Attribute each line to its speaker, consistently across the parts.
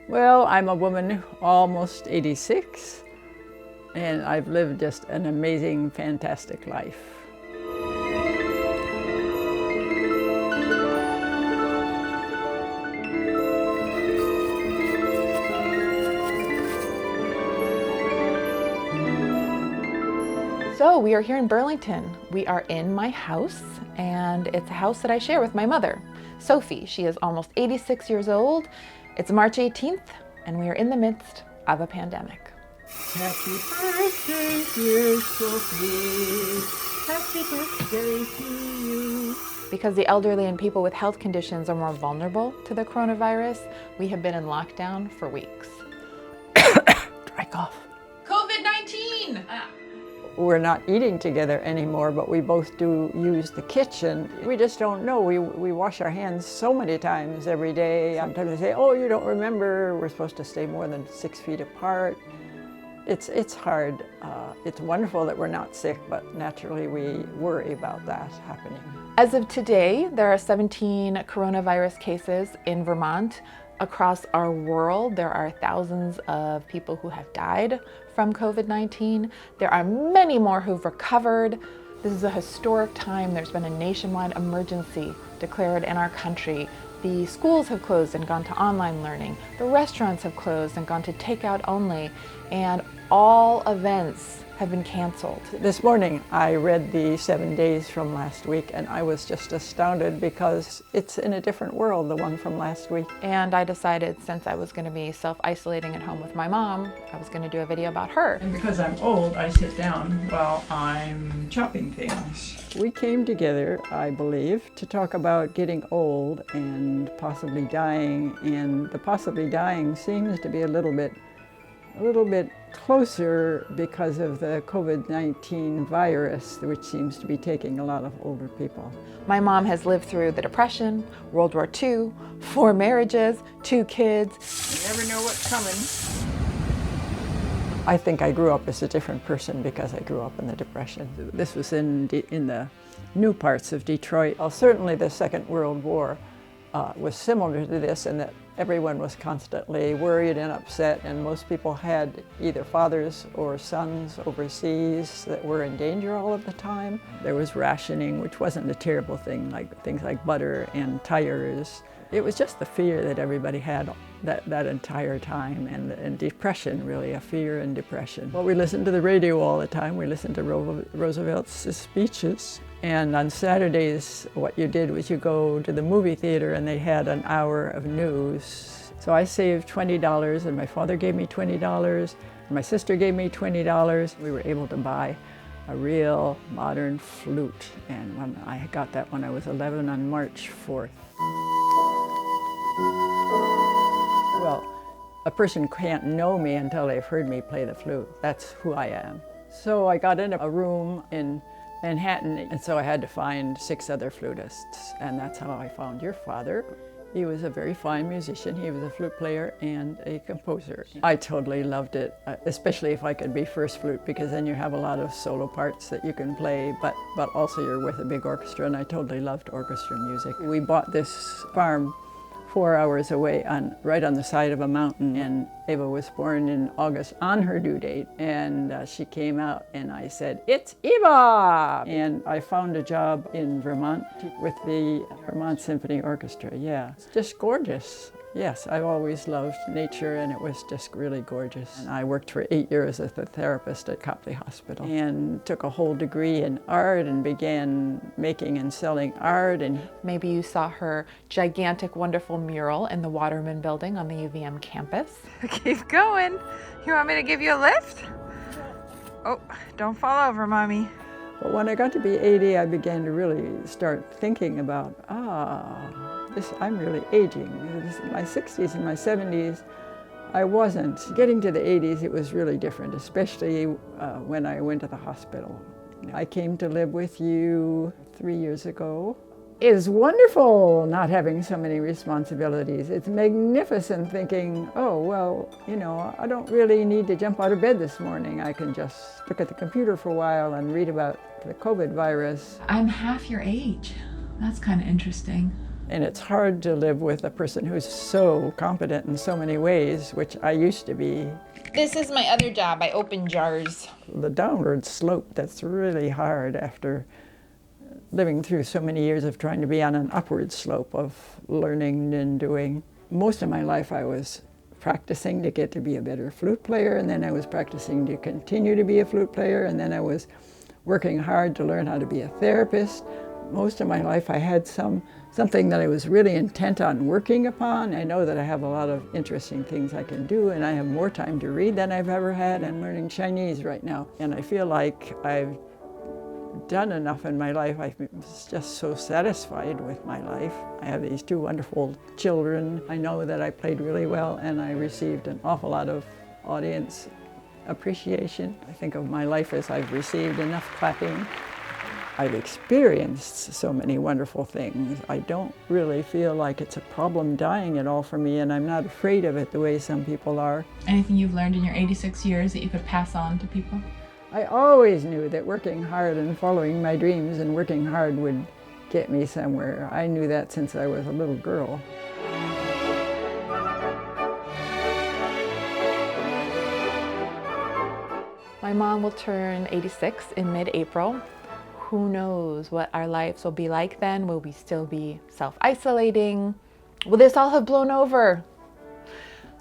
Speaker 1: Well, I'm a woman almost 86, and I've lived just an amazing, fantastic life.
Speaker 2: So we are here in Burlington. We are in my house, and it's a house that I share with my mother, Sophie. She is almost 86 years old. It's March 18th, and we are in the midst of a pandemic.
Speaker 1: Happy birthday, dear Sophie. Happy birthday to you.
Speaker 2: Because the elderly and people with health conditions are more vulnerable to the coronavirus, we have been in lockdown for weeks.
Speaker 1: Dry cough.
Speaker 2: COVID-19!
Speaker 1: We're not eating together anymore, but we both do use the kitchen. We just don't know. We wash our hands so many times every day. Sometimes they say, oh, you don't remember, we're supposed to stay more than 6 feet apart. It's hard. It's wonderful that we're not sick, but naturally we worry about that happening.
Speaker 2: As of today, there are 17 coronavirus cases in Vermont. Across our world, there are thousands of people who have died from COVID-19. There are many more who've recovered. This is a historic time. There's been a nationwide emergency declared in our country. The schools have closed and gone to online learning. The restaurants have closed and gone to takeout only. And all events have been canceled.
Speaker 1: This morning I read the 7 days from last week, and I was just astounded because it's in a different world, the one from last week.
Speaker 2: And I decided, since I was going to be self-isolating at home with my mom, I was going to do a video about her.
Speaker 1: And because I'm old, I sit down while I'm chopping things. We came together, I believe, to talk about getting old and possibly dying, and the possibly dying seems to be a little bit closer because of the COVID-19 virus, which seems to be taking a lot of older people.
Speaker 2: My mom has lived through the Depression, World War II, 4 marriages, 2 kids.
Speaker 1: You never know what's coming. I think I grew up as a different person because I grew up in the Depression. This was in the new parts of Detroit. Well, certainly the Second World War was similar to this in that everyone was constantly worried and upset, and most people had either fathers or sons overseas that were in danger all of the time. There was rationing, which wasn't a terrible thing, like things like butter and tires. It was just the fear that everybody had that entire time, and depression, really, a fear and depression. Well, we listened to the radio all the time. We listened to Roosevelt's speeches. And on Saturdays, what you did was you go to the movie theater and they had an hour of news. So I saved $20, and my father gave me $20, and my sister gave me $20. We were able to buy a real modern flute, and when I got that when I was 11 on March 4th. Well, a person can't know me until they've heard me play the flute. That's who I am. So I got in a room in Manhattan, and so I had to find 6 other flutists, and that's how I found your father. He was a very fine musician. He was a flute player and a composer. I totally loved it, especially if I could be first flute, because then you have a lot of solo parts that you can play, but also you're with a big orchestra, and I totally loved orchestra music. We bought this farm 4 hours away, right on the side of a mountain, and Eva was born in August on her due date, and she came out and I said, "It's Eva!" And I found a job in Vermont with the Vermont Symphony Orchestra. Yeah, it's just gorgeous. Yes, I've always loved nature, and it was just really gorgeous. And I worked for 8 years as a therapist at Copley Hospital and took a whole degree in art and began making and selling art. And
Speaker 2: maybe you saw her gigantic, wonderful mural in the Waterman building on the UVM campus. Keep going. You want me to give you a lift? Oh, don't fall over, Mommy.
Speaker 1: But when I got to be 80, I began to really start thinking about, I'm really aging. In my 60s and my 70s, I wasn't. Getting to the 80s, it was really different, especially when I went to the hospital. I came to live with you 3 years ago. It is wonderful not having so many responsibilities. It's magnificent thinking, oh, well, I don't really need to jump out of bed this morning. I can just look at the computer for a while and read about the COVID virus.
Speaker 2: I'm half your age. That's kind of interesting.
Speaker 1: And it's hard to live with a person who's so competent in so many ways, which I used to be.
Speaker 2: This is my other job. I open jars.
Speaker 1: The downward slope, that's really hard after living through so many years of trying to be on an upward slope of learning and doing. Most of my life I was practicing to get to be a better flute player, and then I was practicing to continue to be a flute player, and then I was working hard to learn how to be a therapist. Most of my life I had something that I was really intent on working upon. I know that I have a lot of interesting things I can do, and I have more time to read than I've ever had. I'm learning Chinese right now, and I feel like I've done enough in my life. I'm just so satisfied with my life. I have these two wonderful children. I know that I played really well, and I received an awful lot of audience appreciation. I think of my life as I've received enough clapping. I've experienced so many wonderful things. I don't really feel like it's a problem dying at all for me, and I'm not afraid of it the way some people are.
Speaker 2: Anything you've learned in your 86 years that you could pass on to people?
Speaker 1: I always knew that working hard and following my dreams and working hard would get me somewhere. I knew that since I was a little girl.
Speaker 2: My mom will turn 86 in mid-April. Who knows what our lives will be like then? Will we still be self-isolating? Will this all have blown over?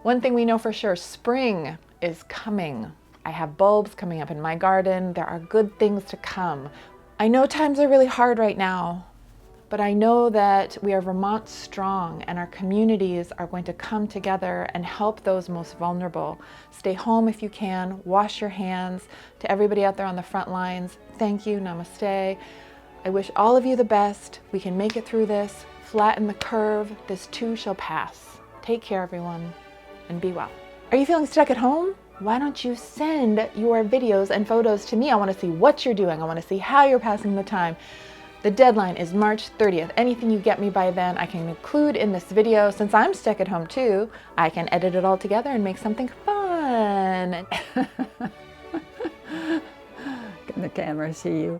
Speaker 2: One thing we know for sure, spring is coming. I have bulbs coming up in my garden. There are good things to come. I know times are really hard right now, but I know that we are Vermont strong, and our communities are going to come together and help those most vulnerable. Stay home if you can, wash your hands. To everybody out there on the front lines, thank you, namaste. I wish all of you the best. We can make it through this, flatten the curve. This too shall pass. Take care, everyone, and be well. Are you feeling stuck at home? Why don't you send your videos and photos to me? I want to see what you're doing. I want to see how you're passing the time. The deadline is March 30th. Anything you get me by then, I can include in this video. Since I'm stuck at home too, I can edit it all together and make something fun.
Speaker 1: Can the camera see you?